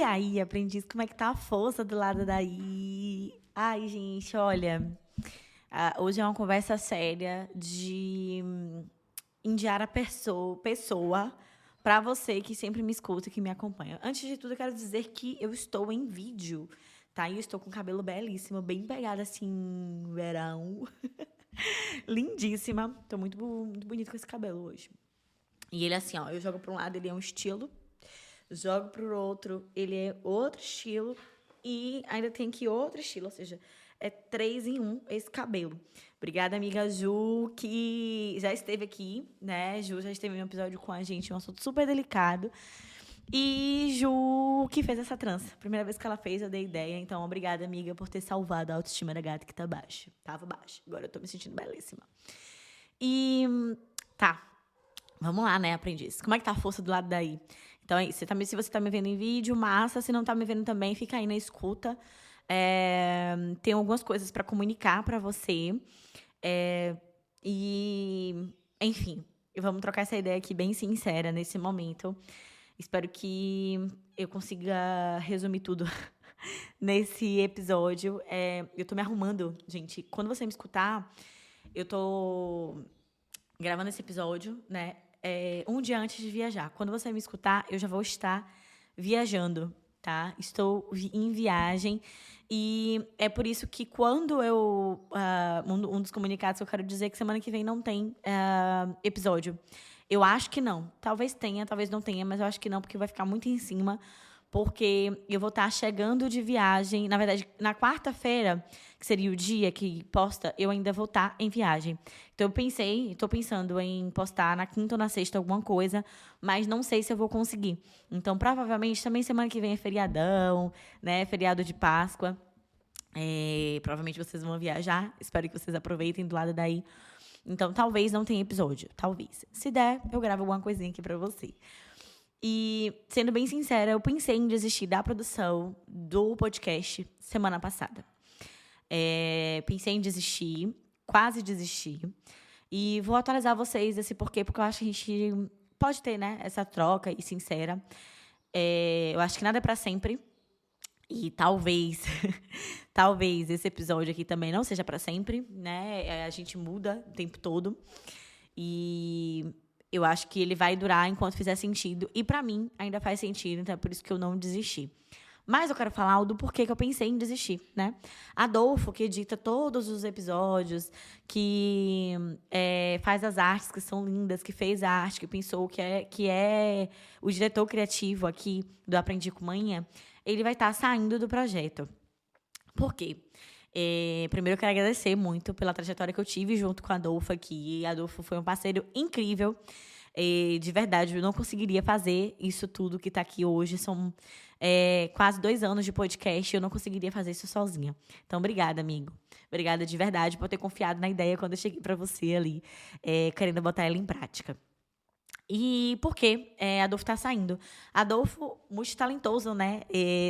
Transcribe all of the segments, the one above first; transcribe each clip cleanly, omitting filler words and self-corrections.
E aí, aprendiz, como é que tá a força do lado daí? Ai, gente, olha, hoje é uma conversa séria de enviar a pessoa para você que sempre me escuta e que me acompanha. Antes de tudo, eu quero dizer que eu estou em vídeo, tá? E eu estou com o cabelo belíssimo, bem pegado assim, verão. Lindíssima. Tô muito bonita com esse cabelo hoje. E ele assim, ó, eu jogo para um lado, ele é um estilo. Jogo pro outro, ele é outro estilo. E ainda tem aqui outro estilo, ou seja, é 3 em 1 esse cabelo. Obrigada, amiga Ju, que já esteve aqui, né? Ju já esteve em um episódio com a gente, um assunto super delicado. E Ju, que fez essa trança. Primeira vez que ela fez, eu dei ideia. Então, obrigada, amiga, por ter salvado a autoestima da gata que tá baixa. Tava baixa. Agora eu tô me sentindo belíssima. E tá, vamos lá, né, aprendiz? Como é que tá a força do lado daí? Então, é isso. Se você tá me vendo em vídeo, massa. Se não tá me vendo também, fica aí na escuta. Tem algumas coisas para comunicar para você. É, enfim, vamos trocar essa ideia aqui bem sincera nesse momento. Espero que eu consiga resumir tudo nesse episódio. Eu tô me arrumando, gente. Quando você me escutar, eu tô gravando esse episódio, né? Um dia antes de viajar. Quando você me escutar, eu já vou estar viajando, tá? Estou em viagem. E é por isso que quando eu... um dos comunicados que eu quero dizer é que semana que vem não tem episódio. Eu acho que não. Talvez tenha, talvez não tenha, mas eu acho que não, porque vai ficar muito em cima. Porque eu vou estar chegando de viagem. Na verdade, na quarta-feira, que seria o dia que posta, eu ainda vou estar em viagem. Então, estou pensando em postar na quinta ou na sexta alguma coisa, mas não sei se eu vou conseguir. Então, provavelmente, também semana que vem é feriadão, né? Feriado de Páscoa. Provavelmente vocês vão viajar. Espero que vocês aproveitem do lado daí. Então, talvez não tenha episódio. Talvez. Se der, eu gravo alguma coisinha aqui pra você. E, sendo bem sincera, eu pensei em desistir da produção do podcast semana passada. Pensei em desistir, quase desisti. E vou atualizar vocês esse porquê, porque eu acho que a gente pode ter, né, essa troca e sincera. Eu acho que nada é pra sempre. E talvez, talvez esse episódio aqui também não seja pra sempre, né? A gente muda o tempo todo. E eu acho que ele vai durar enquanto fizer sentido. E pra mim ainda faz sentido, então é por isso que eu não desisti. Mas eu quero falar do porquê que eu pensei em desistir, né? Adolfo, que edita todos os episódios, que faz as artes que são lindas, que fez a arte, que pensou que é o diretor criativo aqui do Aprendi com Manhã, ele vai estar saindo do projeto. Por quê? Primeiro, eu quero agradecer muito pela trajetória que eu tive junto com a Adolfo aqui. A Adolfo foi um parceiro incrível. De verdade, eu não conseguiria fazer isso tudo que está aqui hoje. São quase 2 anos de podcast e eu não conseguiria fazer isso sozinha. Então, obrigada, amigo. Obrigada de verdade por ter confiado na ideia quando eu cheguei para você ali, querendo botar ela em prática. E por que Adolfo tá saindo? Adolfo, multitalentoso, né?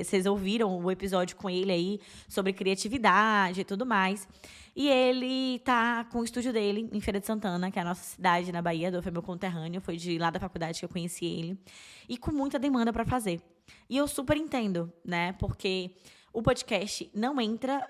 Vocês ouviram o episódio com ele aí sobre criatividade e tudo mais. E ele tá com o estúdio dele em Feira de Santana, que é a nossa cidade na Bahia. Adolfo é meu conterrâneo, foi de lá da faculdade que eu conheci ele. E com muita demanda para fazer. E eu super entendo, né? Porque o podcast não entra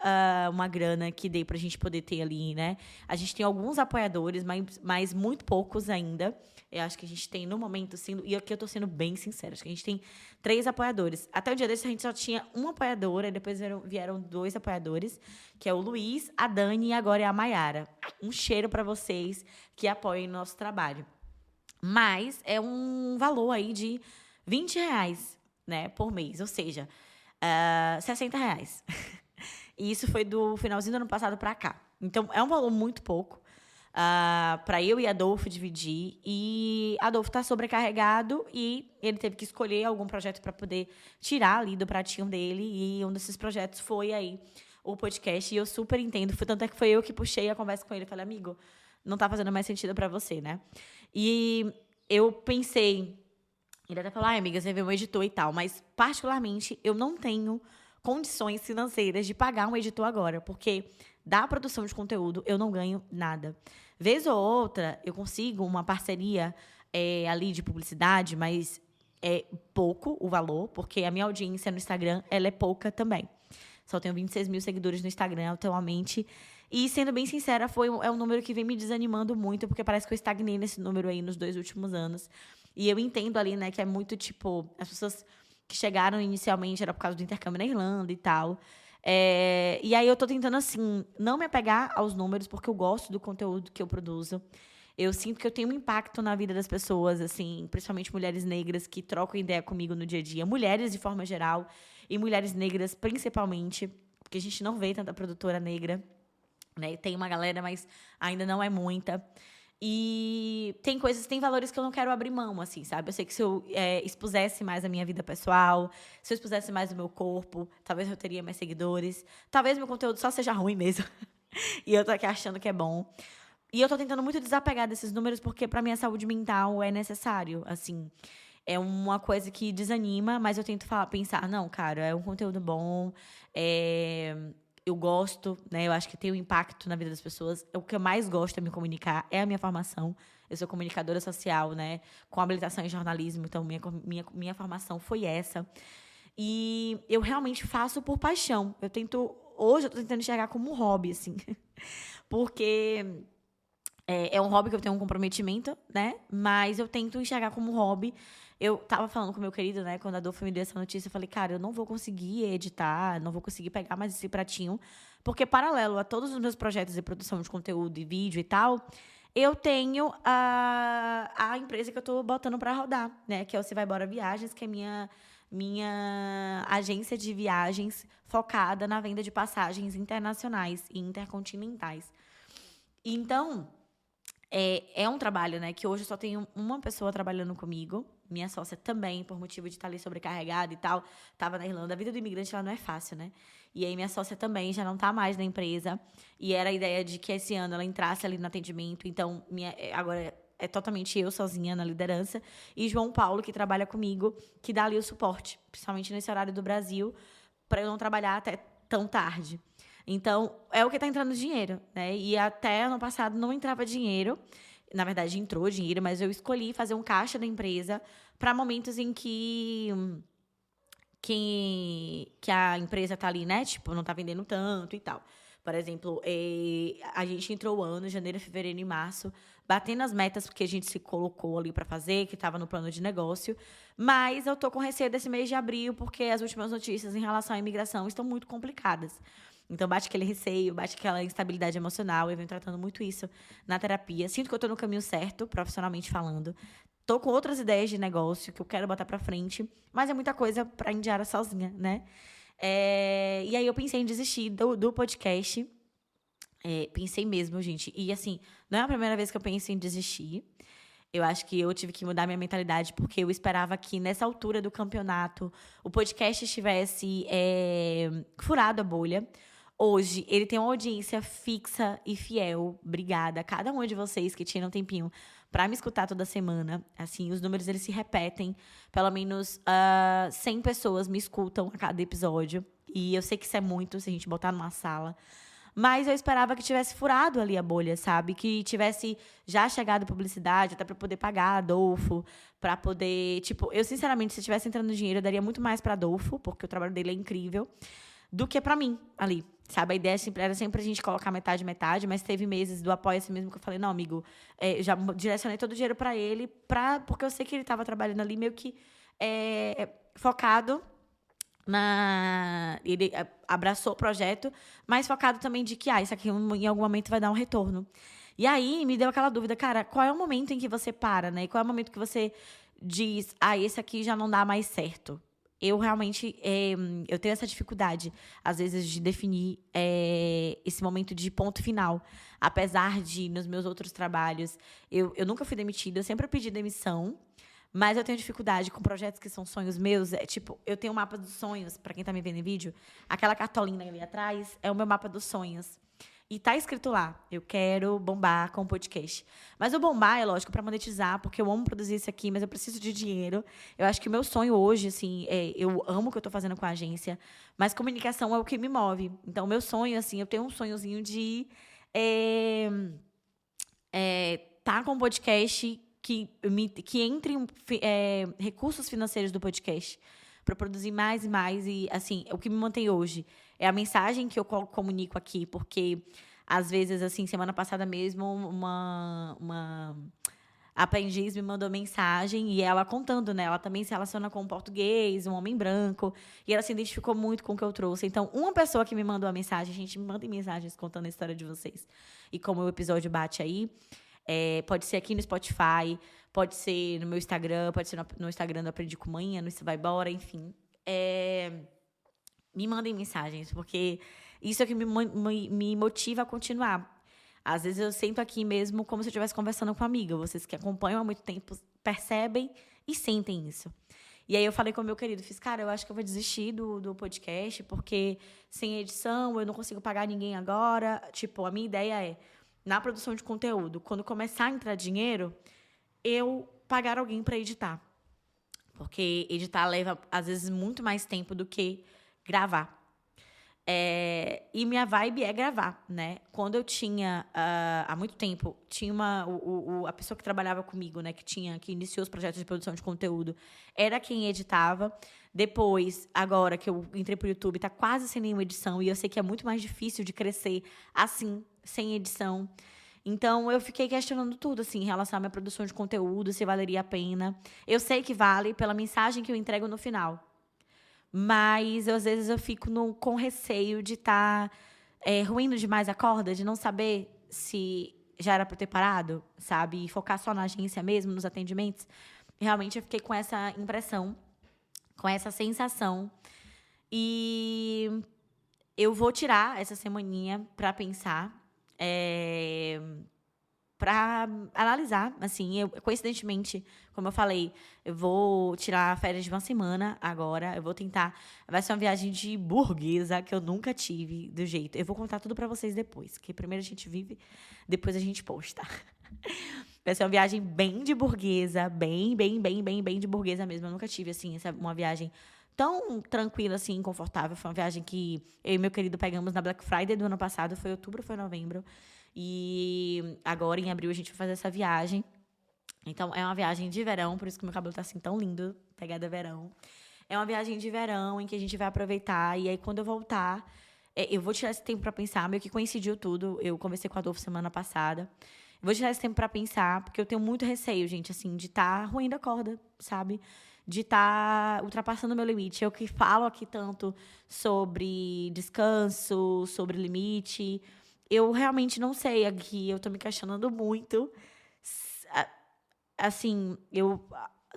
uma grana que dê pra gente poder ter ali, né? A gente tem alguns apoiadores, mas muito poucos ainda. Eu acho que a gente tem, no momento, e aqui eu tô sendo bem sincera, acho que a gente tem 3 apoiadores. Até o dia desse, a gente só tinha um apoiador, e depois vieram 2 apoiadores, que é o Luiz, a Dani e agora é a Maiara. Um cheiro para vocês que apoiem o nosso trabalho. Mas é um valor aí de R$ 20, né, por mês, ou seja, R$ 60. E isso foi do finalzinho do ano passado para cá. Então, é um valor muito pouco. Para eu e Adolfo dividir. E Adolfo está sobrecarregado e ele teve que escolher algum projeto para poder tirar ali do pratinho dele. E um desses projetos foi aí o podcast. E eu super entendo. Tanto é que foi eu que puxei a conversa com ele. Falei, amigo, não tá fazendo mais sentido para você, né? E eu pensei... Ele até falou, amiga, você vê um editor e tal. Mas, particularmente, eu não tenho condições financeiras de pagar um editor agora. Porque da produção de conteúdo, eu não ganho nada. Vez ou outra, eu consigo uma parceria ali de publicidade, mas é pouco o valor, porque a minha audiência no Instagram, ela é pouca também. Só tenho 26 mil seguidores no Instagram atualmente. E, sendo bem sincera, é um número que vem me desanimando muito, porque parece que eu estagnei nesse número aí nos 2 últimos anos. E eu entendo ali, né, que é muito, tipo, as pessoas que chegaram inicialmente era por causa do intercâmbio na Irlanda e tal. E aí eu tô tentando, assim, não me apegar aos números, porque eu gosto do conteúdo que eu produzo. Eu sinto que eu tenho um impacto na vida das pessoas, assim, principalmente mulheres negras que trocam ideia comigo no dia a dia. Mulheres de forma geral e mulheres negras principalmente, porque a gente não vê tanta produtora negra, né? Tem uma galera, mas ainda não é muita. E tem valores que eu não quero abrir mão, assim, sabe? Eu sei que se eu expusesse mais a minha vida pessoal, se eu expusesse mais o meu corpo, talvez eu teria mais seguidores. Talvez meu conteúdo só seja ruim mesmo. E eu tô aqui achando que é bom. E eu tô tentando muito desapegar desses números, porque pra minha saúde mental é necessário, assim. É uma coisa que desanima, mas eu tento pensar, não, cara, é um conteúdo bom, é, eu gosto, né? Eu acho que tem um impacto na vida das pessoas. O que eu mais gosto é me comunicar, é a minha formação. Eu sou comunicadora social, né? Com habilitação em jornalismo, então minha formação foi essa. E eu realmente faço por paixão. Hoje eu tô tentando enxergar como um hobby, assim. Porque é um hobby que eu tenho um comprometimento, né? Mas eu tento enxergar como um hobby. Eu tava falando com o meu querido, né? Quando a Adolfo me deu essa notícia, eu falei, cara, eu não vou conseguir editar, não vou conseguir pegar mais esse pratinho. Porque, paralelo a todos os meus projetos de produção de conteúdo e vídeo e tal, eu tenho a empresa que eu tô botando pra rodar, né? Que é o Você Vai Embora Viagens, que é minha agência de viagens focada na venda de passagens internacionais e intercontinentais. Então, é um trabalho, né? Que hoje eu só tenho uma pessoa trabalhando comigo. Minha sócia também, por motivo de estar ali sobrecarregada e tal. Tava na Irlanda. A vida do imigrante, ela não é fácil, né? E aí, minha sócia também já não tá mais na empresa. E era a ideia de que esse ano ela entrasse ali no atendimento. Então, agora é totalmente eu sozinha na liderança. E João Paulo, que trabalha comigo, que dá ali o suporte. Principalmente nesse horário do Brasil, para eu não trabalhar até tão tarde. Então, é o que está entrando dinheiro, né? E até ano passado não entrava dinheiro. Na verdade, entrou dinheiro, mas eu escolhi fazer um caixa da empresa para momentos em que a empresa tá ali, né? Tipo, não tá vendendo tanto e tal. Por exemplo, a gente entrou o ano, janeiro, fevereiro e março, batendo as metas que a gente se colocou ali para fazer, que estava no plano de negócio. Mas eu tô com receio desse mês de abril, porque as últimas notícias em relação à imigração estão muito complicadas. Então, bate aquele receio, bate aquela instabilidade emocional. Eu venho tratando muito isso na terapia. Sinto que eu tô no caminho certo, profissionalmente falando. Tô com outras ideias de negócio que eu quero botar pra frente, mas é muita coisa pra Indiara sozinha, né? E aí eu pensei em desistir do podcast. Pensei mesmo, gente. E assim, não é a primeira vez que eu penso em desistir. Eu acho que eu tive que mudar minha mentalidade, porque eu esperava que nessa altura do campeonato o podcast estivesse furado a bolha. Hoje, ele tem uma audiência fixa e fiel. Obrigada a cada um de vocês que tinham um tempinho para me escutar toda semana. Assim, os números eles se repetem. Pelo menos 100 pessoas me escutam a cada episódio. E eu sei que isso é muito se a gente botar numa sala. Mas eu esperava que tivesse furado ali a bolha, sabe? Que tivesse já chegado publicidade, até para poder pagar Adolfo, para poder, tipo, eu sinceramente, se tivesse entrando dinheiro, eu daria muito mais para Adolfo, porque o trabalho dele é incrível, do que para mim ali, sabe? A ideia era sempre a gente colocar metade, metade, mas teve meses do Apoia-se mesmo que eu falei, não, amigo, eu já direcionei todo o dinheiro para ele, porque eu sei que ele estava trabalhando ali meio que focado ele abraçou o projeto, mas focado também de que isso aqui em algum momento vai dar um retorno. E aí me deu aquela dúvida, cara, qual é o momento em que você para, né? E qual é o momento que você diz, esse aqui já não dá mais certo? Eu realmente eu tenho essa dificuldade, às vezes, de definir esse momento de ponto final. Apesar de, nos meus outros trabalhos, eu nunca fui demitida, eu sempre pedi demissão. Mas eu tenho dificuldade com projetos que são sonhos meus. Tipo, eu tenho um mapa dos sonhos, pra quem tá me vendo em vídeo. Aquela cartolina ali atrás é o meu mapa dos sonhos. E tá escrito lá, eu quero bombar com podcast. Mas o bombar é, lógico, pra monetizar, porque eu amo produzir isso aqui, mas eu preciso de dinheiro. Eu acho que o meu sonho hoje, assim, eu amo o que eu tô fazendo com a agência, mas comunicação é o que me move. Então, o meu sonho, assim, eu tenho um sonhozinho de tá com um podcast que entrem recursos financeiros do podcast para produzir mais e mais. E, assim, o que me mantém hoje é a mensagem que eu comunico aqui, porque, às vezes, assim, semana passada mesmo, uma aprendiz me mandou mensagem e ela contando, né? Ela também se relaciona com um português, um homem branco, e ela se identificou muito com o que eu trouxe. Então, uma pessoa que me mandou a mensagem, gente, me mandem mensagens contando a história de vocês. E como o episódio bate aí, pode ser aqui no Spotify, pode ser no meu Instagram, pode ser no Instagram do Aprendi com Manhã, no Isso Vai Embora, enfim. Me mandem mensagens, porque isso é o que me motiva a continuar. Às vezes eu sento aqui mesmo como se eu estivesse conversando com uma amiga. Vocês que acompanham há muito tempo percebem e sentem isso. E aí eu falei com o meu querido, fiz, cara, eu acho que eu vou desistir do podcast, porque sem edição eu não consigo pagar ninguém agora. Tipo, a minha ideia é, na produção de conteúdo, quando começar a entrar dinheiro, eu pagar alguém para editar. Porque editar leva, às vezes, muito mais tempo do que gravar. E minha vibe é gravar, né? Quando eu tinha, há muito tempo, tinha a pessoa que trabalhava comigo, né? Que iniciou os projetos de produção de conteúdo, era quem editava. Depois, agora que eu entrei pro YouTube, tá quase sem nenhuma edição. E eu sei que é muito mais difícil de crescer assim, sem edição. Então, eu fiquei questionando tudo, assim, em relação à minha produção de conteúdo, se valeria a pena. Eu sei que vale pela mensagem que eu entrego no final. Mas, às vezes, eu fico com receio de estar ruindo demais a corda, de não saber se já era para eu ter parado, sabe? E focar só na agência mesmo, nos atendimentos. Realmente, eu fiquei com essa impressão, com essa sensação. E eu vou tirar essa semaninha para pensar, para analisar, assim, coincidentemente, como eu falei, eu vou tirar férias de uma semana agora, eu vou tentar, vai ser uma viagem de burguesa que eu nunca tive do jeito, eu vou contar tudo pra vocês depois, que primeiro a gente vive, depois a gente posta. Vai ser uma viagem bem de burguesa, bem de burguesa mesmo, eu nunca tive, assim, uma viagem tão tranquila, assim, confortável, foi uma viagem que eu e meu querido pegamos na Black Friday do ano passado, foi outubro, foi novembro, e agora, em abril, a gente vai fazer essa viagem. Então, é uma viagem de verão, por isso que meu cabelo tá assim tão lindo, pegada verão. É uma viagem de verão em que a gente vai aproveitar. E aí, quando eu voltar, eu vou tirar esse tempo pra pensar. Meio que coincidiu tudo. Eu conversei com a Adolfo semana passada. Eu vou tirar esse tempo pra pensar, porque eu tenho muito receio, gente, assim, de estar ruindo a corda, sabe? De estar ultrapassando o meu limite. Eu que falo aqui tanto sobre descanso, sobre limite. Eu realmente não sei aqui, eu tô me questionando muito. Assim,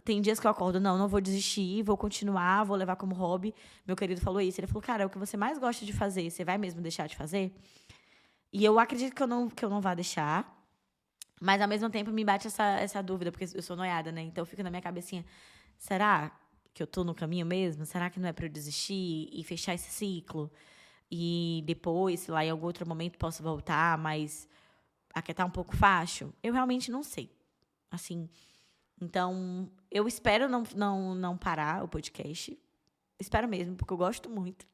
tem dias que eu acordo, não vou desistir, vou continuar, vou levar como hobby. Meu querido falou isso, ele falou, cara, é o que você mais gosta de fazer, você vai mesmo deixar de fazer? E eu acredito que eu não vá deixar, mas ao mesmo tempo me bate essa dúvida, porque eu sou noiada, né? Então fica na minha cabecinha, será que eu tô no caminho mesmo? Será que não é pra eu desistir e fechar esse ciclo? E depois, sei lá, em algum outro momento posso voltar, mas aquietar um pouco o facho? Eu realmente não sei. Assim, então, eu espero não parar o podcast. Espero mesmo, porque eu gosto muito.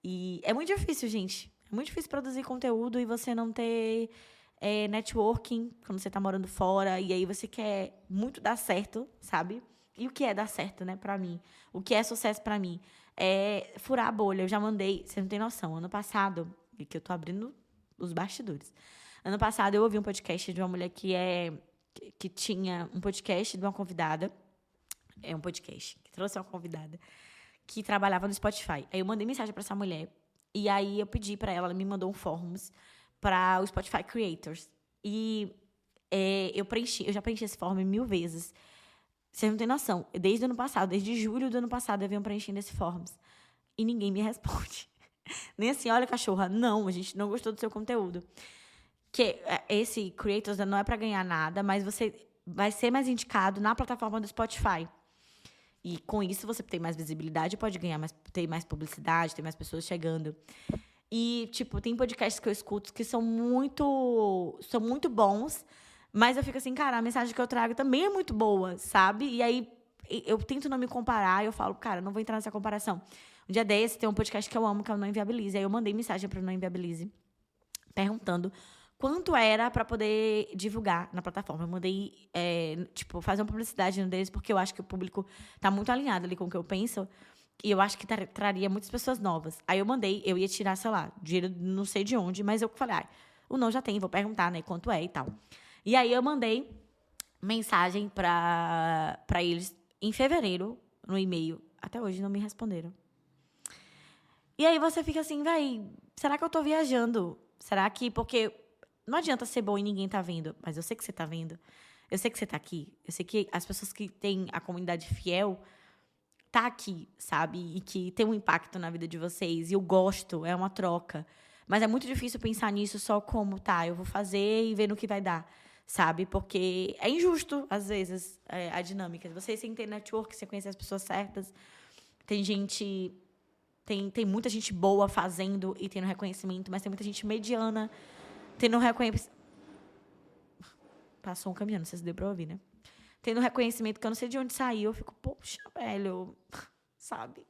E é muito difícil, gente. É muito difícil produzir conteúdo e você não ter networking quando você tá morando fora. E aí você quer muito dar certo, sabe? E o que é dar certo, né, pra mim? O que é sucesso pra mim? É furar a bolha. Eu já mandei, você não tem noção. Ano passado, e que eu tô abrindo os bastidores. Ano passado, eu ouvi um podcast de uma mulher que tinha um podcast de uma convidada. É um podcast que trouxe uma convidada que trabalhava no Spotify. Aí eu mandei mensagem pra essa mulher. E aí eu pedi pra ela me mandou um forms para o Spotify Creators. E eu já preenchi esse form 1000 vezes. Vocês não têm noção. Desde o ano passado, desde julho do ano passado, eu venho preenchendo esse forms. E ninguém me responde. Nem assim, olha, cachorra, não, a gente não gostou do seu conteúdo. Que esse Creators não é para ganhar nada, mas você vai ser mais indicado na plataforma do Spotify. E com isso você tem mais visibilidade, pode ganhar ter mais publicidade, ter mais pessoas chegando. E, tipo, tem podcasts que eu escuto que são muito bons, mas eu fico assim, cara, a mensagem que eu trago também é muito boa, sabe? E aí eu tento não me comparar, eu falo, cara, não vou entrar nessa comparação. Um dia desse, tem um podcast que eu amo, que é o Não Inviabilize. Aí eu mandei mensagem para o Não Inviabilize, perguntando quanto era pra poder divulgar na plataforma. Eu mandei, tipo, fazer uma publicidade no deles, porque eu acho que o público tá muito alinhado ali com o que eu penso. E eu acho que traria muitas pessoas novas. Aí eu mandei, eu ia tirar, sei lá, dinheiro não sei de onde, mas eu falei, o não já tem, vou perguntar, né, quanto é e tal. E aí eu mandei mensagem pra eles em fevereiro, no e-mail. Até hoje não me responderam. E aí você fica assim, véi, será que eu tô viajando? Será que... Porque não adianta ser bom e ninguém tá vendo, mas eu sei que você tá vendo. Eu sei que você tá aqui. Eu sei que as pessoas que têm a comunidade fiel tá aqui, sabe? E que tem um impacto na vida de vocês. E eu gosto, é uma troca. Mas é muito difícil pensar nisso só como, tá, eu vou fazer e ver no que vai dar, sabe? Porque é injusto, às vezes, a dinâmica. Você sem ter network, você conhecer as pessoas certas. Tem gente... Tem muita gente boa fazendo e tendo reconhecimento, mas tem muita gente mediana tendo reconhecimento. Passou um caminhão, não sei se deu pra ouvir, né? Tendo reconhecimento que eu não sei de onde saiu, eu fico, poxa, velho, sabe?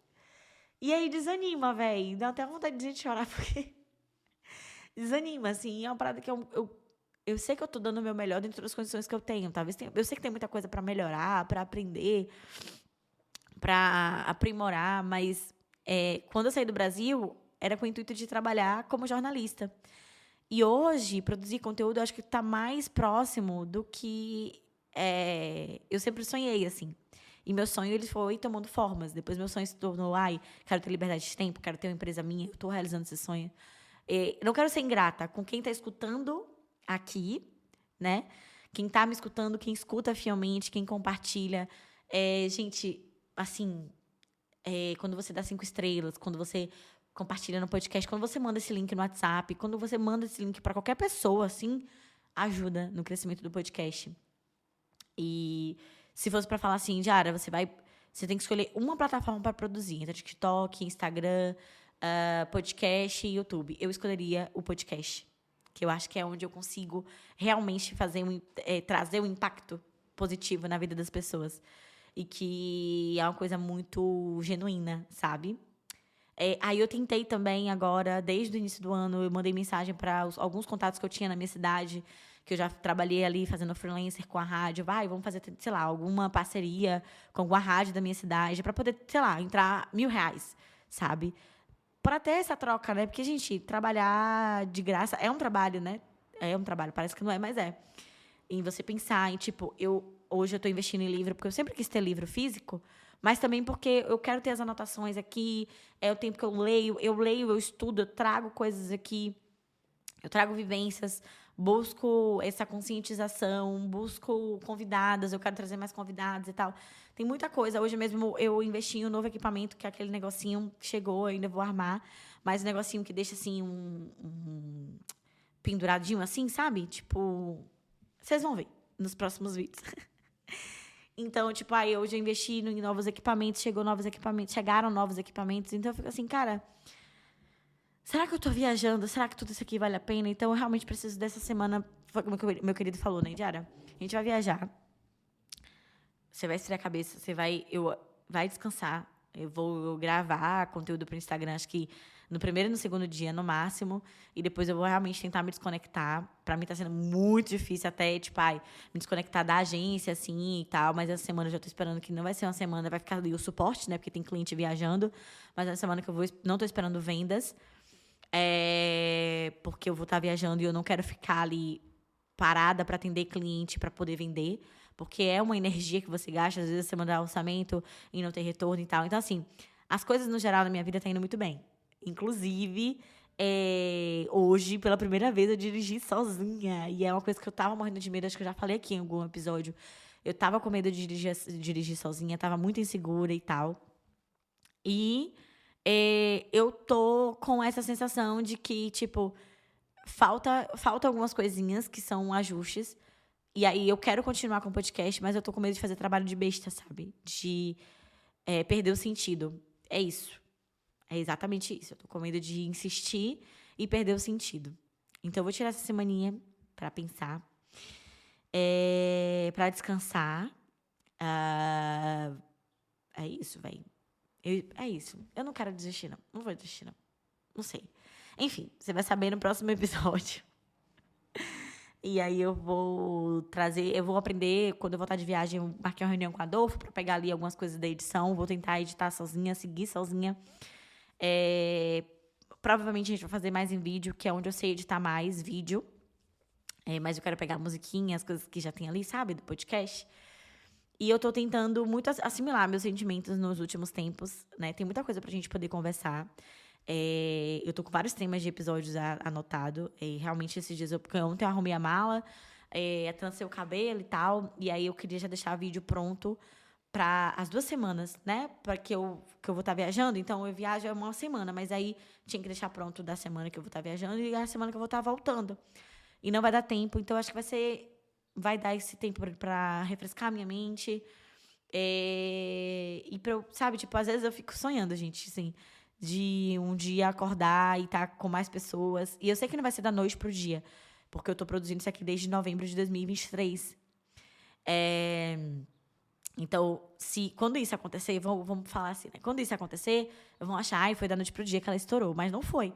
E aí desanima, velho. Dá até vontade de chorar, porque desanima, assim. É uma parada que eu sei que eu tô dando o meu melhor dentro das condições que eu tenho. Talvez eu sei que tem muita coisa pra melhorar, pra aprender, pra aprimorar, mas quando eu saí do Brasil, era com o intuito de trabalhar como jornalista. E hoje, produzir conteúdo, eu acho que está mais próximo do que eu sempre sonhei, assim. E meu sonho, ele foi tomando formas. Depois, meu sonho se tornou, quero ter liberdade de tempo, quero ter uma empresa minha. Eu estou realizando esse sonho. Não quero ser ingrata com quem está escutando aqui, né? Quem está me escutando, quem escuta fielmente, quem compartilha. Gente, assim, quando você dá 5 estrelas, quando você compartilha no podcast, quando você manda esse link no WhatsApp, quando você manda esse link para qualquer pessoa, assim, ajuda no crescimento do podcast. E se fosse para falar assim, Jara, você tem que escolher uma plataforma para produzir, então TikTok, Instagram, podcast e YouTube. Eu escolheria o podcast, que eu acho que é onde eu consigo realmente trazer um impacto positivo na vida das pessoas. E que é uma coisa muito genuína, sabe? Aí eu tentei também agora, desde o início do ano, eu mandei mensagem para alguns contatos que eu tinha na minha cidade, que eu já trabalhei ali fazendo freelancer com a rádio. Vamos fazer, sei lá, alguma parceria com alguma rádio da minha cidade, para poder, sei lá, entrar R$ 1.000, sabe? Para ter essa troca, né? Porque, gente, trabalhar de graça é um trabalho, né? É um trabalho, parece que não é, mas é. Em você pensar em, tipo, hoje eu estou investindo em livro, porque eu sempre quis ter livro físico, mas também porque eu quero ter as anotações aqui, é o tempo que eu estudo, eu trago coisas aqui, eu trago vivências, busco essa conscientização, busco convidadas, eu quero trazer mais convidados e tal. Tem muita coisa. Hoje mesmo eu investi em um novo equipamento, que é aquele negocinho que chegou, eu ainda vou armar, mas um negocinho que deixa assim um penduradinho assim, sabe? Tipo, vocês vão ver nos próximos vídeos. Então, tipo, hoje eu investi em novos equipamentos, chegaram novos equipamentos. Então, eu fico assim, cara, será que eu tô viajando? Será que tudo isso aqui vale a pena? Então, eu realmente preciso dessa semana, foi como meu querido falou, né, Diara? A gente vai viajar. Você vai esfriar a cabeça, vai descansar. Eu vou gravar conteúdo pro Instagram, acho que no primeiro e no segundo dia, no máximo. E depois eu vou realmente tentar me desconectar. Pra mim tá sendo muito difícil até, tipo, me desconectar da agência, assim, e tal. Mas essa semana eu já tô esperando que não vai ser uma semana, vai ficar ali o suporte, né? Porque tem cliente viajando. Mas é uma semana que não tô esperando vendas. Porque eu vou estar viajando e eu não quero ficar ali parada para atender cliente, para poder vender. Porque é uma energia que você gasta, às vezes você mandar orçamento e não ter retorno e tal. Então, assim, as coisas no geral na minha vida estão indo muito bem. Inclusive, hoje, pela primeira vez, eu dirigi sozinha. E é uma coisa que eu tava morrendo de medo, acho que eu já falei aqui em algum episódio. Eu tava com medo de dirigir sozinha, tava muito insegura e tal. E eu tô com essa sensação de que, tipo, falta algumas coisinhas que são ajustes. E aí eu quero continuar com o podcast, mas eu tô com medo de fazer trabalho de besta, sabe? De perder o sentido. É isso. É exatamente isso. Eu tô com medo de insistir e perder o sentido. Então eu vou tirar essa semaninha pra pensar. Pra descansar. É isso, velho. É isso. Eu não quero desistir, não. Não vou desistir, não. Não sei. Enfim, você vai saber no próximo episódio. E aí eu vou trazer, eu vou aprender, quando eu voltar de viagem, eu marquei uma reunião com a Adolfo para pegar ali algumas coisas da edição, vou tentar editar sozinha, seguir sozinha. É, provavelmente a gente vai fazer mais em vídeo, que é onde eu sei editar mais vídeo. Mas eu quero pegar a musiquinha, as coisas que já tem ali, sabe, do podcast. E eu tô tentando muito assimilar meus sentimentos nos últimos tempos, né? Tem muita coisa pra gente poder conversar. Eu tô com vários temas de episódios anotado. Realmente, esses dias, porque ontem eu arrumei a mala, transei o cabelo e tal. E aí, eu queria já deixar o vídeo pronto para as 2 semanas, né? Porque que eu vou estar viajando. Então, eu viajo uma semana. Mas aí, tinha que deixar pronto da semana que eu vou estar viajando e a semana que eu vou estar voltando. E não vai dar tempo. Então, acho que vai dar esse tempo para refrescar a minha mente. E pra eu, sabe, tipo, às vezes eu fico sonhando, gente, assim, de um dia acordar e estar com mais pessoas. E eu sei que não vai ser da noite pro dia, porque eu tô produzindo isso aqui desde novembro de 2023. É, então, quando isso acontecer, vamos falar assim, né? Quando isso acontecer, vão achar, ai, foi da noite pro dia que ela estourou. Mas não foi.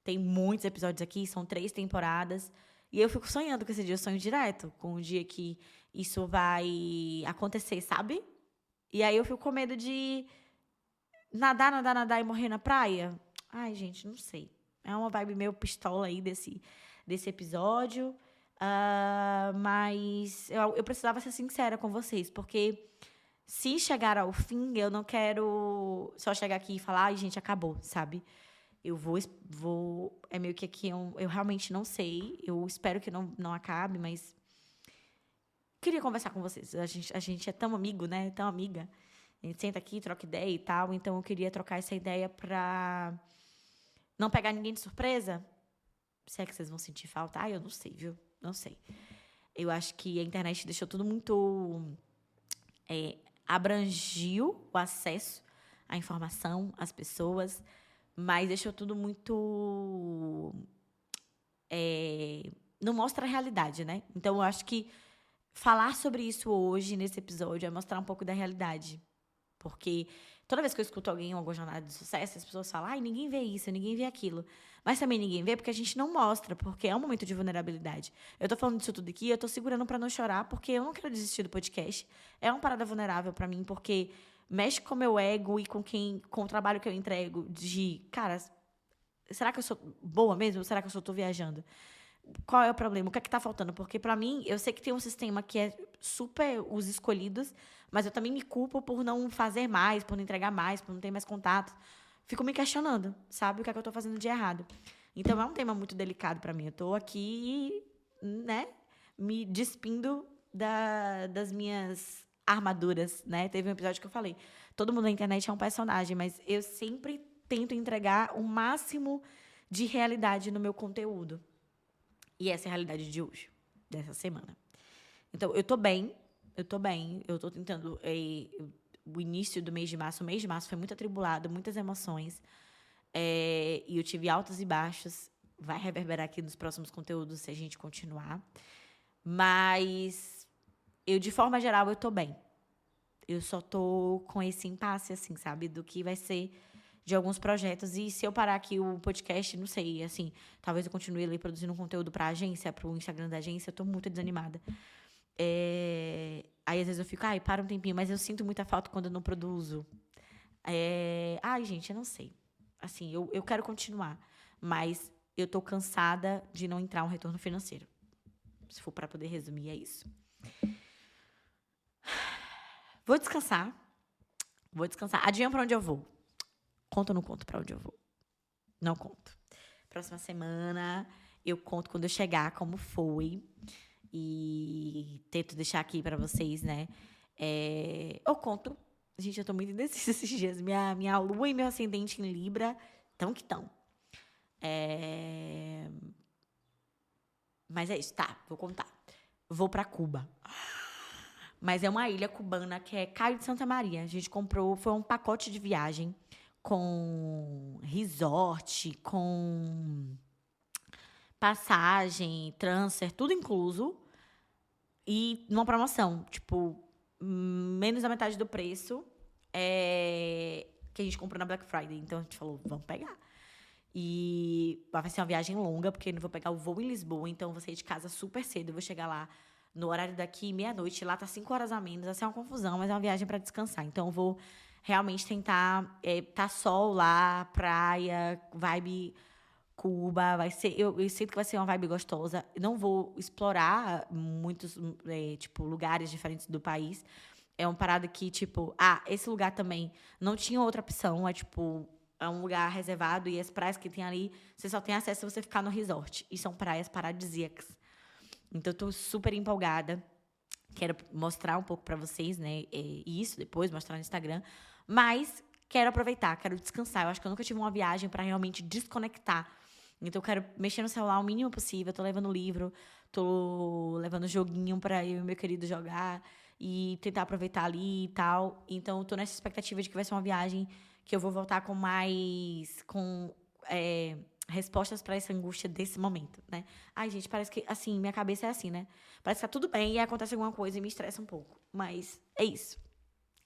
Tem muitos episódios aqui, são 3 temporadas. E eu fico sonhando com esse dia, eu sonho direto, com o dia que isso vai acontecer, sabe? E aí eu fico com medo de nadar e morrer na praia. Ai, gente, não sei. É uma vibe meio pistola aí desse episódio. Mas eu precisava ser sincera com vocês, porque se chegar ao fim, eu não quero só chegar aqui e falar, ai, gente, acabou, sabe? Eu vou. É meio que aqui eu realmente não sei. Eu espero que não acabe, mas queria conversar com vocês. A gente é tão amigo, né? Tão amiga. A gente senta aqui, troca ideia e tal. Então, eu queria trocar essa ideia pra não pegar ninguém de surpresa. Se é que vocês vão sentir falta. Eu não sei, viu? Não sei. Eu acho que a internet deixou tudo muito... abrangiu o acesso à informação, às pessoas, mas deixou tudo muito... não mostra a realidade, né? Então, eu acho que falar sobre isso hoje, nesse episódio, é mostrar um pouco da realidade. Porque toda vez que eu escuto alguém em alguma jornada de sucesso, as pessoas falam, ai, ninguém vê isso, ninguém vê aquilo. Mas também ninguém vê porque a gente não mostra, porque é um momento de vulnerabilidade. Eu tô falando disso tudo aqui, eu tô segurando pra não chorar, porque eu não quero desistir do podcast. É uma parada vulnerável pra mim, porque mexe com o meu ego e com o trabalho que eu entrego cara, será que eu sou boa mesmo? Ou será que eu só tô viajando? Qual é o problema? O que é que tá faltando? Porque, pra mim, eu sei que tem um sistema que é super os escolhidos, mas eu também me culpo por não fazer mais, por não entregar mais, por não ter mais contato. Fico me questionando, sabe? O que é que eu tô fazendo de errado. Então, é um tema muito delicado pra mim. Eu tô aqui, né, me despindo das minhas armaduras, né? Teve um episódio que eu falei, todo mundo na internet é um personagem, mas eu sempre tento entregar o máximo de realidade no meu conteúdo. E essa é a realidade de hoje, dessa semana. Então, eu tô bem. Eu tô tentando... o início do mês de março, o mês de março foi muito atribulado, muitas emoções. E eu tive altos e baixos. Vai reverberar aqui nos próximos conteúdos se a gente continuar. Mas, de forma geral, eu tô bem. Eu só tô com esse impasse, assim, sabe? Do que vai ser de alguns projetos. E se eu parar aqui o podcast, não sei, assim, talvez eu continue ali produzindo um conteúdo pra agência, pro Instagram da agência, eu tô muito desanimada. Aí, às vezes, eu fico, para um tempinho, mas eu sinto muita falta quando eu não produzo. Gente, eu não sei. Assim, eu quero continuar, mas eu tô cansada de não entrar um retorno financeiro. Se for pra poder resumir, é isso. Vou descansar. Adivinha pra onde eu vou? Conto ou não conto pra onde eu vou? Não conto. Próxima semana eu conto quando eu chegar como foi. E tento deixar aqui pra vocês, né? Eu conto. Gente, eu tô muito indecisa esses dias. Minha lua e meu ascendente em Libra estão que estão. Mas é isso, tá? Vou contar. Vou pra Cuba. Mas é uma ilha cubana que é Caio de Santa Maria. A gente comprou, foi um pacote de viagem com resort, com passagem, transfer, tudo incluso. E numa promoção, tipo, menos da metade do preço que a gente comprou na Black Friday. Então a gente falou, vamos pegar. E vai ser uma viagem longa, porque eu não vou pegar o voo em Lisboa, então eu vou sair de casa super cedo. Eu vou chegar lá no horário daqui, meia-noite. Lá tá 5 horas a menos. Vai ser uma confusão, mas é uma viagem para descansar. Então eu vou realmente tentar tá sol lá, praia, vibe Cuba. Vai ser, eu sinto que vai ser uma vibe gostosa. Não vou explorar muitos tipo, lugares diferentes do país. É uma parada que, tipo, esse lugar também não tinha outra opção. É tipo, é um lugar reservado e as praias que tem ali, você só tem acesso se você ficar no resort. E são praias paradisíacas. Então, eu tô super empolgada. Quero mostrar um pouco pra vocês, né? Isso depois, mostrar no Instagram. Mas quero aproveitar, quero descansar. Eu acho que eu nunca tive uma viagem pra realmente desconectar. Então, eu quero mexer no celular o mínimo possível. Tô levando livro, tô levando joguinho pra eu e meu querido jogar e tentar aproveitar ali e tal. Então, eu tô nessa expectativa de que vai ser uma viagem que eu vou voltar com mais respostas pra essa angústia desse momento, né? Ai, gente, parece que, assim, minha cabeça é assim, né? Parece que tá tudo bem e aí acontece alguma coisa e me estressa um pouco. Mas é isso.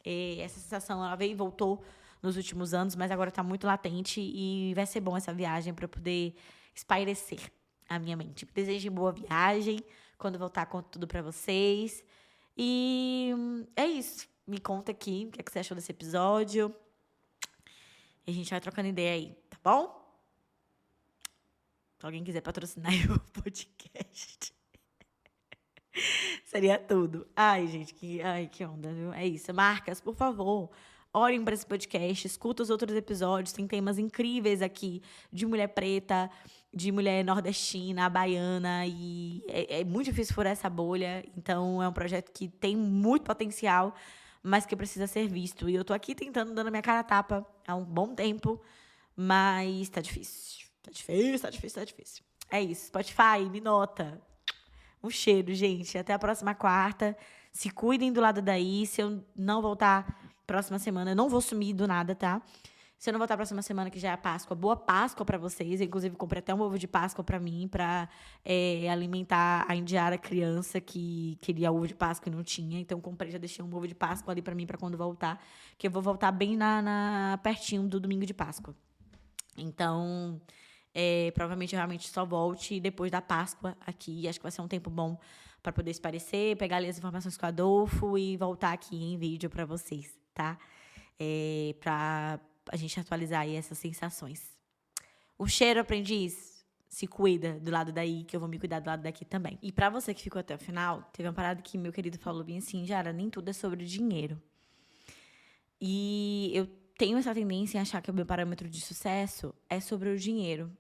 Essa sensação, ela veio e voltou nos últimos anos, mas agora tá muito latente e vai ser bom essa viagem pra eu poder espairecer a minha mente. Desejo boa viagem. Quando voltar, conto tudo pra vocês. E é isso. Me conta aqui o que é que você achou desse episódio. E a gente vai trocando ideia aí, tá bom? Se alguém quiser patrocinar o podcast, seria tudo. Ai, gente, que onda, viu? É isso. Marcas, por favor, olhem para esse podcast, escuta os outros episódios. Tem temas incríveis aqui de mulher preta, de mulher nordestina, baiana. E é muito difícil furar essa bolha. Então, é um projeto que tem muito potencial, mas que precisa ser visto. E eu tô aqui tentando, dando minha cara a tapa há um bom tempo, mas tá difícil. Tá difícil. É isso. Spotify, me nota. Um cheiro, gente. Até a próxima quarta. Se cuidem do lado daí. Se eu não voltar próxima semana, eu não vou sumir do nada, tá? Se eu não voltar próxima semana, que já é a Páscoa, boa Páscoa pra vocês. Eu, inclusive, comprei até um ovo de Páscoa pra mim, pra alimentar a Indiara criança que queria ovo de Páscoa e não tinha. Então, comprei, já deixei um ovo de Páscoa ali pra mim, pra quando voltar. Que eu vou voltar bem pertinho do domingo de Páscoa. Então, provavelmente eu realmente só volte depois da Páscoa aqui. Acho que vai ser um tempo bom para poder esparecer, pegar ali as informações com o Adolfo e voltar aqui em vídeo para vocês, tá? Para a gente atualizar aí essas sensações. Um cheiro, aprendiz. Se cuida do lado daí, que eu vou me cuidar do lado daqui também. E para você que ficou até o final, teve uma parada que meu querido falou bem assim, Jara, nem tudo é sobre dinheiro. E eu tenho essa tendência em achar que o meu parâmetro de sucesso é sobre o dinheiro.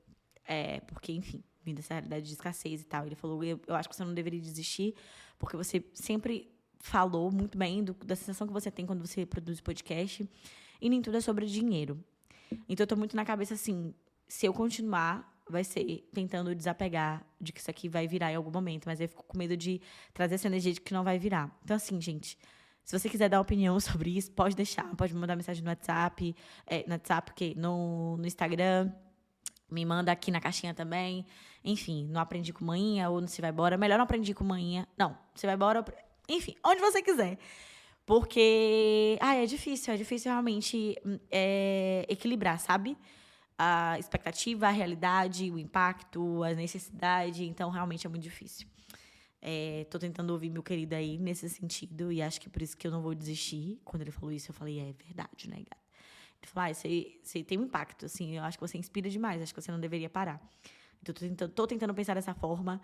Porque, enfim, vindo dessa realidade de escassez e tal. Ele falou, eu acho que você não deveria desistir, porque você sempre falou muito bem da sensação que você tem quando você produz podcast, e nem tudo é sobre dinheiro. Então, eu tô muito na cabeça assim, se eu continuar, vai ser tentando desapegar de que isso aqui vai virar em algum momento, mas eu fico com medo de trazer essa energia de que não vai virar. Então, assim, gente, se você quiser dar opinião sobre isso, pode deixar, pode me mandar mensagem no WhatsApp, no Instagram, me manda aqui na caixinha também. Enfim, não aprendi com manhinha ou não se vai embora. Melhor não aprendi com manhinha. Não, se vai embora. Enfim, onde você quiser. Porque, é difícil realmente equilibrar, sabe? A expectativa, a realidade, o impacto, a necessidade. Então, realmente é muito difícil. Tô tentando ouvir meu querido aí nesse sentido. E acho que por isso que eu não vou desistir. Quando ele falou isso, eu falei, é verdade, né, gata? Ele falou, você tem um impacto, assim, eu acho que você inspira demais, acho que você não deveria parar. Então, tô tentando pensar dessa forma,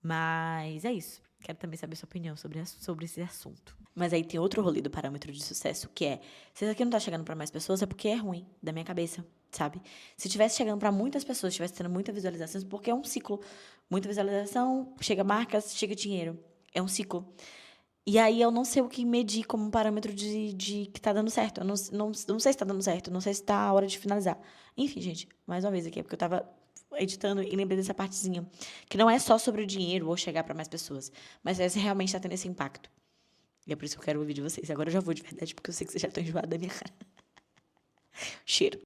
mas é isso. Quero também saber sua opinião sobre esse assunto. Mas aí tem outro rolê do parâmetro de sucesso, que é, se isso aqui não tá chegando pra mais pessoas, é porque é ruim, da minha cabeça, sabe? Se tivesse chegando pra muitas pessoas, tivesse tendo muita visualização, porque é um ciclo. Muita visualização, chega marcas, chega dinheiro. É um ciclo. E aí eu não sei o que medir como um parâmetro de que tá dando certo. Eu não sei se tá dando certo, não sei se tá a hora de finalizar. Enfim, gente, mais uma vez aqui, é porque eu tava editando e lembrei dessa partezinha. Que não é só sobre o dinheiro ou chegar pra mais pessoas, mas se realmente tá tendo esse impacto. E é por isso que eu quero ouvir de vocês. Agora eu já vou de verdade, porque eu sei que vocês já estão enjoados da minha cara. Cheiro.